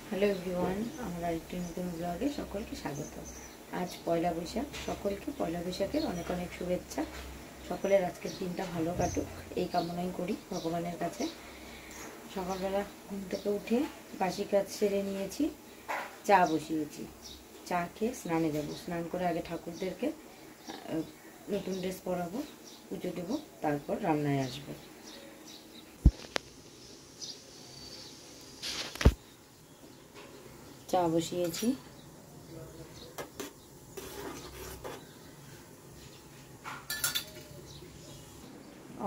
Hello everyone, আমার আরেকটি নতুন ব্লগে সকলকে স্বাগত। আজ পয়লা বৈশাখ, সকলকে পয়লা বৈশাখের অনেক অনেক শুভেচ্ছা। সকলের আজকের দিনটা ভালো কাটুক এই কামনাই করি ভগবানের কাছে। সকালবেলা ঘুম থেকে উঠে বাসি কাজ সেরে নিয়েছি, চা বসিয়েছি। চা খেয়ে স্নানে যাব। স্নান করে আগে ঠাকুরদেরকে নতুন ড্রেস পরাবো, পুজো দেবো, তারপর রান্নায় আসবো। চা বসিয়েছি।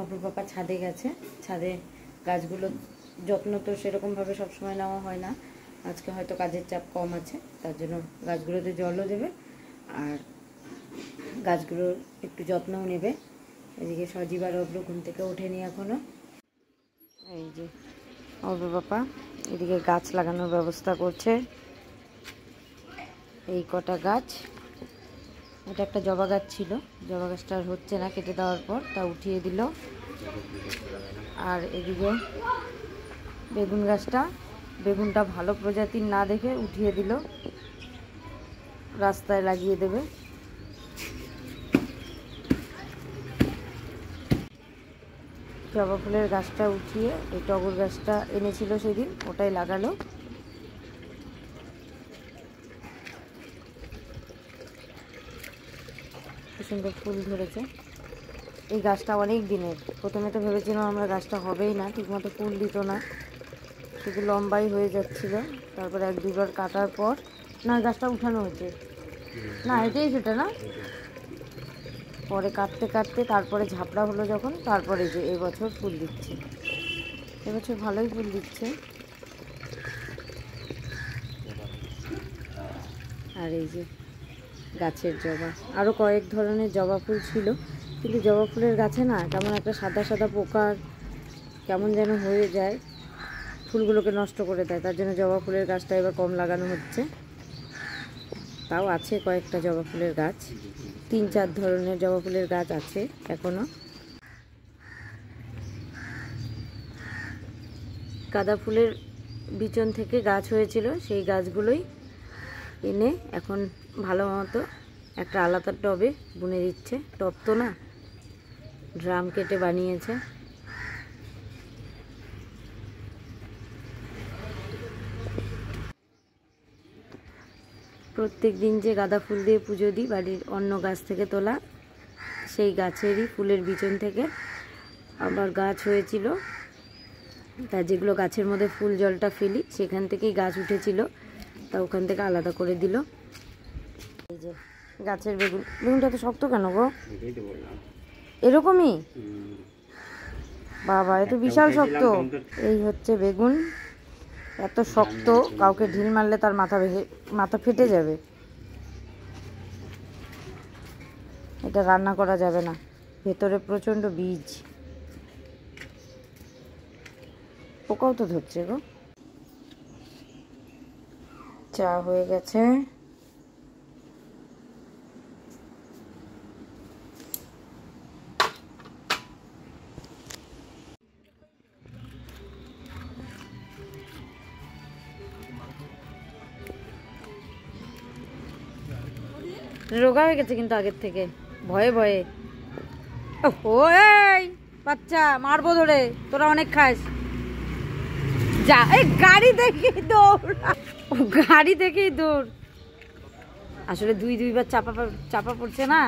অপর পাপা ছাদে গেছে। ছাদে গাছগুলো যত্ন তো সেরকমভাবে সবসময় নেওয়া হয় না। আজকে হয়তো কাজের চাপ কম আছে, তার জন্য গাছগুলোতে জলও দেবে আর গাছগুলোর একটু যত্নও নেবে। এদিকে সজীব আর অব্র ঘুম থেকে ওঠেনি এখনও। এই যে অব্র পাপা এদিকে গাছ লাগানোর ব্যবস্থা করছে। এই কটা গাছ, এটা একটা জবা গাছ ছিল, জবা গাছটা আর হচ্ছে না, কেটে দেওয়ার পর তা উঠিয়ে দিল। আর এদিকে বেগুন গাছটা, বেগুনটা ভালো প্রজাতির না দেখে উঠিয়ে দিল, রাস্তায় লাগিয়ে দেবে। জবা ফুলের গাছটা উঠিয়ে এই টগর গাছটা এনেছিল সেদিন, ওটাই লাগালো। সুন্দর ফুল ধরেছে। এই গাছটা অনেক দিনের। প্রথমে তো ভেবেছিলাম আমরা গাছটা হবেই না, ঠিকমতো ফুল দিত না, শুধু লম্বাই হয়ে যাচ্ছিল। তারপর এক দুবার কাটার পর না, গাছটা উঠানো হয়েছে না, এটাই সেটা না, পরে কাটতে কাটতে তারপরে ঝাপড়া হলো যখন, তারপরে যে এবছর ফুল দিচ্ছে। এবছর ভালোই ফুল দিচ্ছে। আর এই যে গাছের জবা, আরও কয়েক ধরনের জবা ফুল ছিল, কিন্তু জবা ফুলের গাছে না কেমন একটা সাদা সাদা পোকার কেমন যেন হয়ে যায়, ফুলগুলোকে নষ্ট করে দেয়। তার জন্য জবা ফুলের গাছটা এবার কম লাগানো হচ্ছে। তাও আছে কয়েকটা জবা ফুলের গাছ, 3-4 ধরনের জবা ফুলের গাছ আছে এখনো। গাঁদা ফুলের বিচন থেকে গাছ হয়েছিল, সেই গাছগুলোই এনে এখন ভালো মতো একটা আলাদা টবে বুনে দিচ্ছে। টব তো না, ড্রাম কেটে বানিয়েছে। প্রত্যেক দিন যে গাঁদা ফুল দিয়ে পুজো দিই বাড়ির অন্য গাছ থেকে তোলা, সেই গাছেরই ফুলের বিচন থেকে আবার গাছ হয়েছিল। তা যেগুলো গাছের মধ্যে ফুল জলটা ফেলি সেখান থেকেই গাছ উঠেছিল, তা ওখান থেকে আলাদা করে দিল। এই যে গাছের বেগুন, বেগুনটা তো শক্ত কেন গো? এরকমই বাবা, এ তো বিশাল শক্ত। এই হচ্ছে বেগুন, এত শক্ত, কাউকে ঢিল মারলে তার মাথা ফেটে যাবে। এটা রান্না করা যাবে না, ভেতরে প্রচণ্ড বীজ। পোকাও তো ধরছে গো। চা হয়ে গেছে। রোগা হয়ে গেছে কিন্তু আগের থেকে, ভয়ে ভয়ে। ও এই বাচ্চা, মারবো ধরে, তোরা অনেক খাস। যা, এই গাড়ি দেখেই দৌড়, গাড়ি দেখেই দৌড়। আসলে দুইবার চাপা পড়ছে না,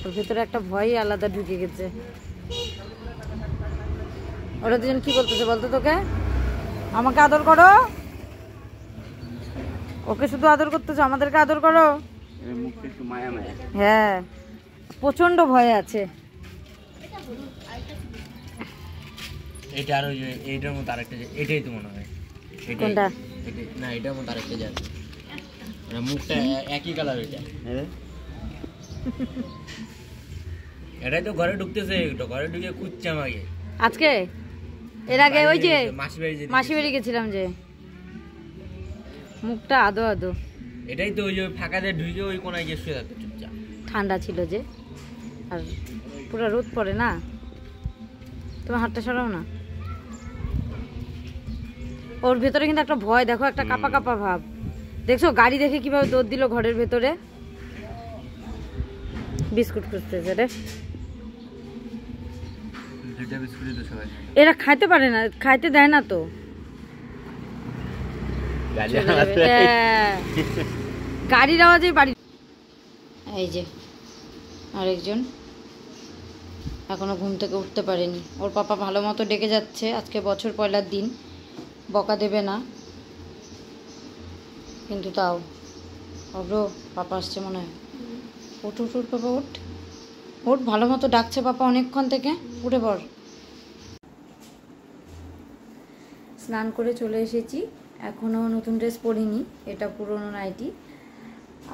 ওর ভেতরে একটা ভয়ই আলাদা ঢুকে গেছে। ওরা দুজন কি বলতেছে বলতো তোকে? আমাকে আদর করো, ওকে শুধু আদর করতেছো, আমাদেরকে আদর করো। হ্যাঁ, প্রচন্ড ভয় আছে। এটা আর ওই এইটার মতো আরেকটা, এটাই তো মনে হয়। কোনটা? না, এটার মতো আরেকটা জাত, মানে মুখটা একই কালার। এটা এটাই তো ঘরে ঢুকতেছে, ঘরে ঢুকে খুঁজছে আমাকে আজকে। এর আগে ওই যে মাসি বাড়ি গেছিলাম, যে মুখটা আদো আদো। এটাই তো ওই যে ফাঁকা দিয়ে ঢুকে ওই কোনায় গিয়ে শুয়ে থাকতো চুপচাপ। ঠান্ডা ছিল যে, আর পুরো রোদ পড়ে না। তোমার হাতটা সরাও না। ওর ভেতরে কিন্তু একটা ভয়, দেখো একটা কাপা কাপা ভাব। দেখছো গাড়ি দেখে কিভাবে দৌড় দিল ঘরের ভেতরে। বিস্কুট খুঁজতেছে রে। এরা খাইতে পারে না, খাইতে দেয় না তো। গাড়ির আওয়াজে বাড়ি। এই যে আরেকজন এখনো ঘুম থেকে উঠতে পারেনি। ওর পাপা ভালো মতো ডেকে যাচ্ছে, আজকে বছর পয়লার দিন, বকা দেবে না কিন্তু তাও। অব্র পাপা আসছে মনে হয়। উঠ উঠ উঠ পাপা উঠ উঠ, ভালো মতো ডাকছে পাপা অনেকক্ষণ থেকে, উঠে পড়। স্নান করে চলে এসেছি, এখনও নতুন ড্রেস পরিনি, এটা পুরনো নাইটি।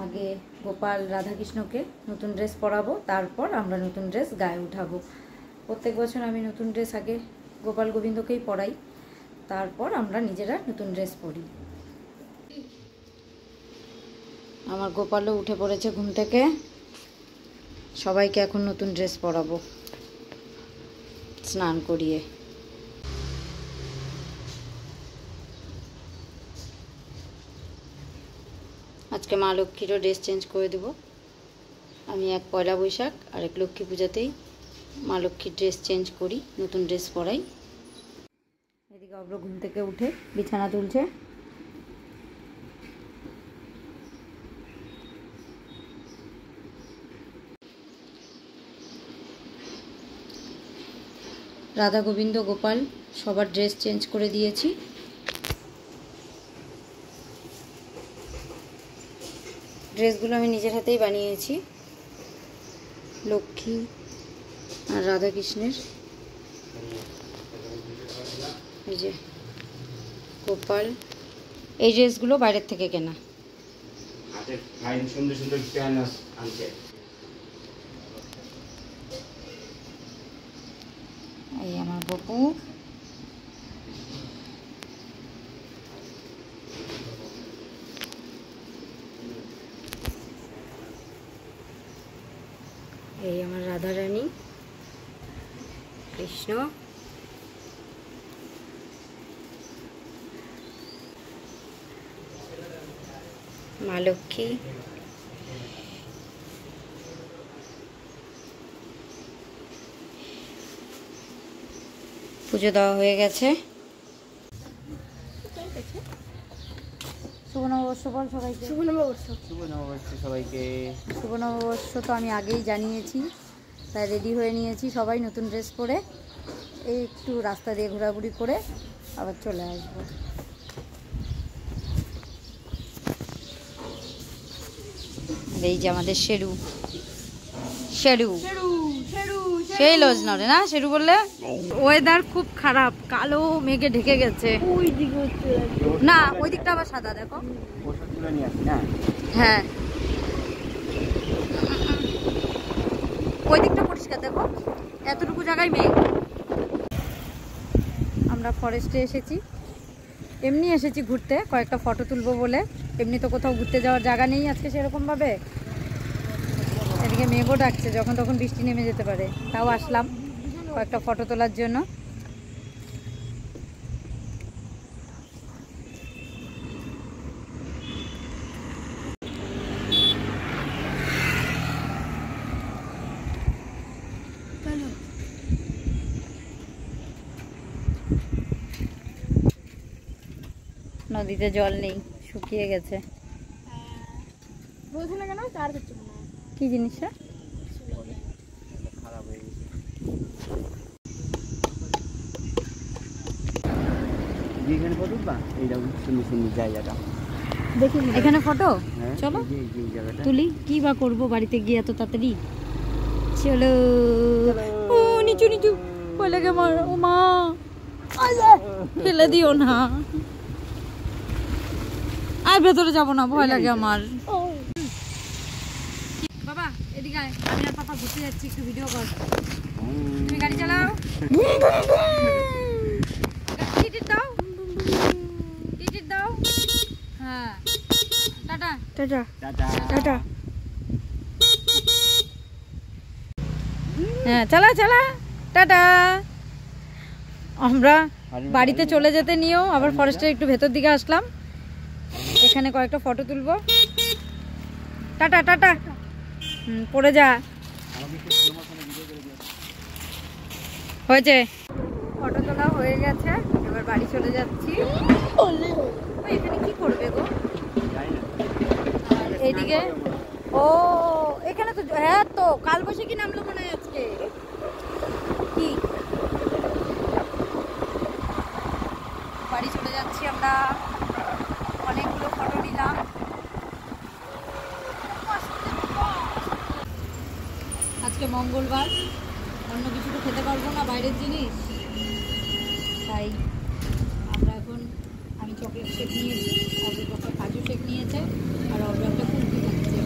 আগে গোপাল রাধাকৃষ্ণকে নতুন ড্রেস পরাবো, তারপর আমরা নতুন ড্রেস গায়ে উঠাবো। প্রত্যেক বছর আমি নতুন ড্রেস আগে গোপাল গোবিন্দকেই পরাই, তারপর আমরা নিজেরা নতুন ড্রেস পরি। আমার গোপালও উঠে পড়েছে ঘুম থেকে, সবাইকে এখন নতুন ড্রেস পরাবো স্নান করিয়ে। আজকে মা লক্ষ্মীরও ড্রেস চেঞ্জ করে দেবো। আমি এক পয়লা বৈশাখ আর এক লক্ষ্মী পূজাতেই মা লক্ষ্মীর ড্রেস চেঞ্জ করি, নতুন ড্রেস পরাই। এদিকে অব্র ঘুম থেকে উঠে বিছানা তুলছে। রাধা গোবিন্দ গোপাল সবার ড্রেস চেঞ্জ করে দিয়েছি। ড্রেসগুলো আমি নিজের হাতেই বানিয়েছি, লক্ষ্মী আর রাধাকৃষ্ণের। এই যে গোপাল, এই ড্রেসগুলো বাইরের থেকে কেনা। এই আমার বপু, এই আমার রাধারানী, কৃষ্ণ, মা লক্ষ্মী, পুজো দেওয়া হয়ে গেছে। শুভ নববর্ষ বল সবাইকে। শুভ নববর্ষ। শুভ নববর্ষ সবাইকে। শুভ নববর্ষ তো আমি আগেই জানিয়েছি, তাই রেডি হয়ে নিয়েছি সবাই নতুন ড্রেস পরে। এই একটু রাস্তা দিয়ে ঘোরাঘুরি করে আবার চলে আসবো। এই যে আমাদের শেরু, শেরু সেই লজ নরে না, শেরু বললে। ওয়েদার খুব খারাপ, কালো মেঘে ঢেকে গেছে। না ওই দিকটা আবার সাদা, দেখো। হ্যাঁ ওই দিকটা পরিষ্কার, দেখো এতটুকু জায়গায় মেঘ। আমরা ফরেস্টে এসেছি, এমনি এসেছি ঘুরতে, কয়েকটা ফটো তুলবো বলে। এমনি তো কোথাও ঘুরতে যাওয়ার জায়গা নেই আজকে সেরকমভাবে। এদিকে মেঘও ডাকছে, যখন তখন বৃষ্টি নেমে যেতে পারে, তাও আসলাম কয়েকটা ফটো তোলার জন্য। নদীতে জল নেই, শুকিয়ে গেছে। কি জিনিসটা? এখানে ফটো চলো তুলি, কি বা করবো বাড়িতে গিয়ে এত তাড়াতাড়ি। চলো ও নিচু নিচু, ভয় লাগে আমার। ও মা ফেলে দিও না, আর ভেতরে যাবো না, ভয় লাগে আমার। বাবা এদিকে আয়, আমি আর পাপা ঘুরতে যাচ্ছি, একটু ভিডিও কর। তুমি গাড়ি চালাও। টিকিট দাও, টিকিট দাও। হ্যাঁ টাটা টাটা টাটা। হ্যাঁ চালা চালা, টাটা। আমরা বাড়িতে চলে যেতে নিয়েও আবার ফরেস্টের একটু ভেতর দিকে আসলাম, এখানে কয়েকটা ফটো তুলবো। টাটা টাটা, পড়ে যা। হয়েছে, ফটো তোলা হয়ে গেছে, এবার বাড়ি চলে যাচ্ছি। এখানে কি করবে গো? আর এইদিকে ও এখানে তো, হ্যাঁ তো কালবৈশাখী নামলো মনে হয় আজকে। কি বাড়ি চলে যাচ্ছি আমরা, অনেকগুলো ফটো নিলাম। আজকে মঙ্গলবার, অন্য কিছু তো খেতে পারবো না বাইরের জিনিস, তাই আমরা এখন, আমি চকলেট শেক নিয়েছি, অল্প একটা কাজু শেক নিয়েছে, আর অল্প একটা কুলফি খাচ্ছে।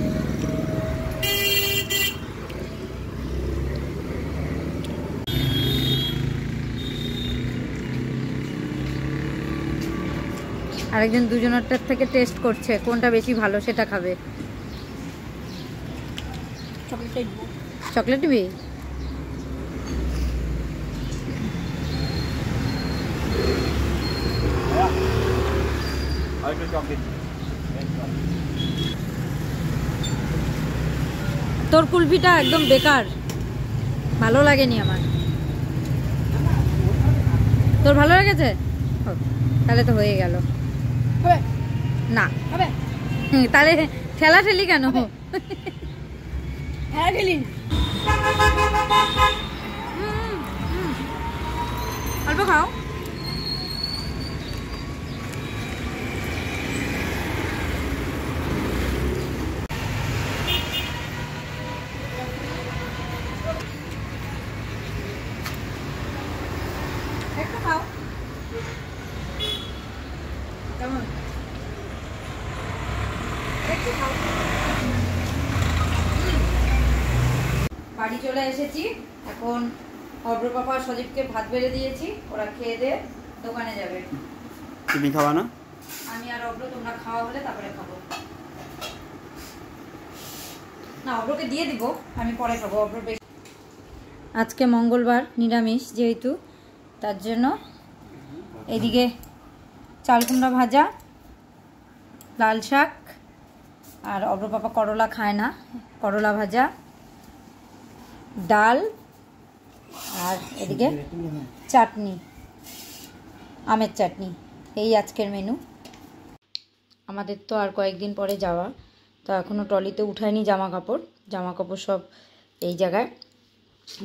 আরেকজন দুজনেরটার থেকে টেস্ট করছে কোনটা বেশি ভালো সেটা খাবে। চকলেট নিবি? তোর কুলফিটা একদম বেকার, ভালো লাগেনি আমার। তোর ভালো লেগেছে? তাহলে তো হয়ে গেল। না তাহলে ঠেলা ঠেলি কেন? অল্প খাও। একটু খাও। কেমন? একটু খাও। বাড়ি চলে এসেছি, এখন অর্ডার পাপা সজীবকে ভাত বেড়ে দিয়েছি, ওরা খেয়ে দিয়ে দোকানে যাবে। তুমি খাওয়া না? আমি আর অব্র, তোমরা খাওয়া হলে তারপরে খাবো। না, অব্রকে দিয়ে দিব, আমি পরে খাবো। অব্র বেশি, আজকে মঙ্গলবার, নিরামিষ যেহেতু, তার জন্য এদিকে চাল কুমড়া ভাজা, লাল শাক, আর অব্র পাপা করলা খায় না, করলা ভাজা, ডাল, আর এদিকে চাটনি, আমের চাটনি। এই আজকের মেনু। আমাদের তো আর কয়েকদিন পরে যাওয়া, তো এখনও ট্রলিতে উঠায়নি জামা কাপড় সব এই জায়গায়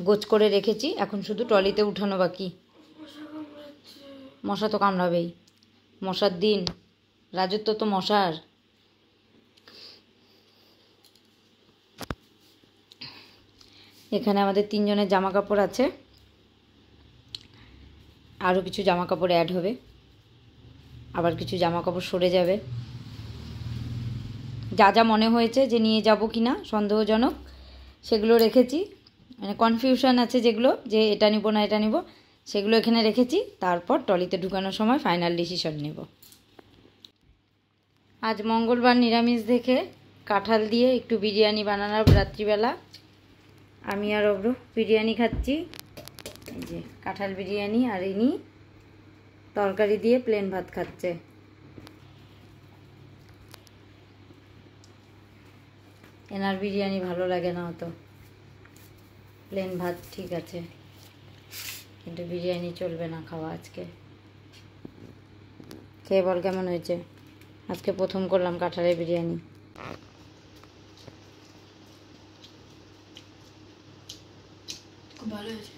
গোছ করে রেখেছি, এখন শুধু ট্রলিতে উঠানো বাকি। মশা তো কামড়াবেই, মশার দিন, রাজত্ব তো মশার। এখানে আমাদের 3 জনের জামা কাপড় আছে, আরও কিছু জামা কাপড় অ্যাড হবে, আবার কিছু জামা কাপড় সরে যাবে। যা যা মনে হয়েছে যে নিয়ে যাব কিনা সন্দেহজনক, সেগুলো রেখেছি, মানে কনফিউশন আছে যেগুলো, যে এটা নিব না এটা নিব, সেগুলো এখানে রেখেছি। তারপর ট্রলিতে ঢুকানোর সময় ফাইনাল ডিসিশন নেব। আজ মঙ্গলবার, নিরামিষ দেখে কাঁঠাল দিয়ে একটু বিরিয়ানি বানানোর রাত্রিবেলা। আমি আর অব্র বিরিয়ানি খাচ্ছি, এই যে কাঁঠাল বিরিয়ানি, আর ইনি তরকারি দিয়ে প্লেন ভাত খাচ্ছে। এনার বিরিয়ানি ভালো লাগে না অত, প্লেন ভাত ঠিক আছে, কিন্তু বিরিয়ানি চলবে না খাওয়া আজকে। খেয়ে বল কেমন হয়েছে? আজকে প্রথম করলাম কাঁঠালের বিরিয়ানি। খুব ভালো হয়েছে।